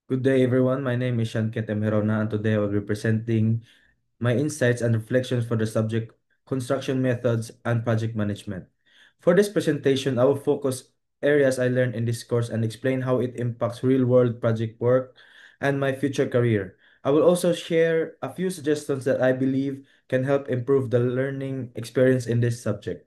Good day, everyone. My name is Sean Ketem Herona, and today I will be presenting my insights and reflections for the subject construction methods and project management. For this presentation, I will focus areas I learned in this course and explain how it impacts real-world project work and my future career. I will also share a few suggestions that I believe can help improve the learning experience in this subject.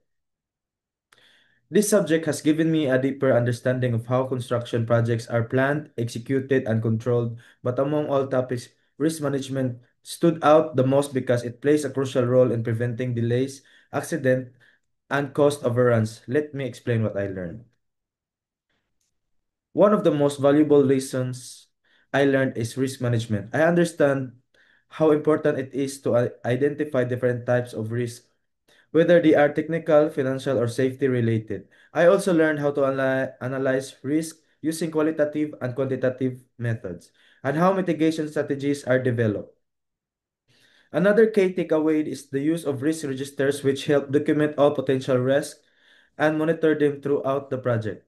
This subject has given me a deeper understanding of how construction projects are planned, executed, and controlled, but among all topics, risk management stood out the most because it plays a crucial role in preventing delays, accident, and cost overruns. Let me explain what I learned. One of the most valuable lessons I learned is risk management. I understand how important it is to identify different types of risk, whether they are technical, financial, or safety related. I also learned how to analyze risk using qualitative and quantitative methods and how mitigation strategies are developed. Another key takeaway is the use of risk registers, which help document all potential risks and monitor them throughout the project.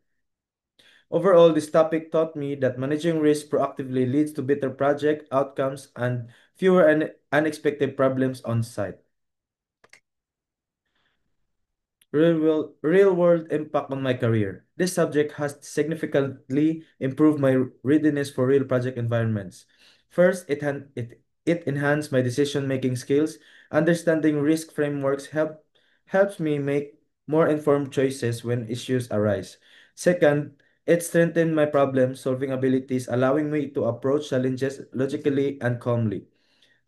Overall, this topic taught me that managing risk proactively leads to better project outcomes and fewer unexpected problems on site. Real world impact on my career. This subject has significantly improved my readiness for real project environments. First, it enhanced my decision making skills. Understanding risk frameworks helps me make more informed choices when issues arise. Second, it strengthened my problem solving abilities, allowing me to approach challenges logically and calmly.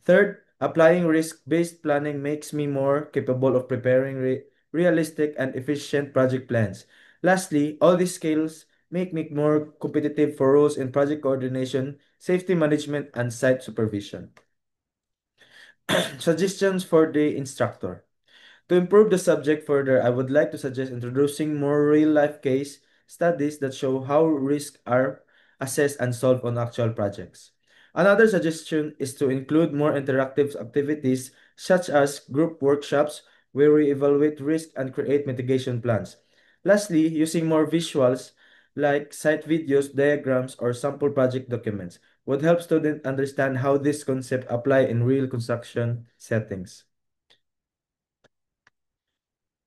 Third, applying risk-based planning makes me more capable of preparing realistic and efficient project plans. Lastly, all these skills make me more competitive for roles in project coordination, safety management, and site supervision. Suggestions for the instructor. To improve the subject further, I would like to suggest introducing more real-life case studies that show how risks are assessed and solved on actual projects. Another suggestion is to include more interactive activities such as group workshops where we evaluate risk and create mitigation plans. Lastly, using more visuals like site videos, diagrams, or sample project documents would help students understand how this concept apply in real construction settings.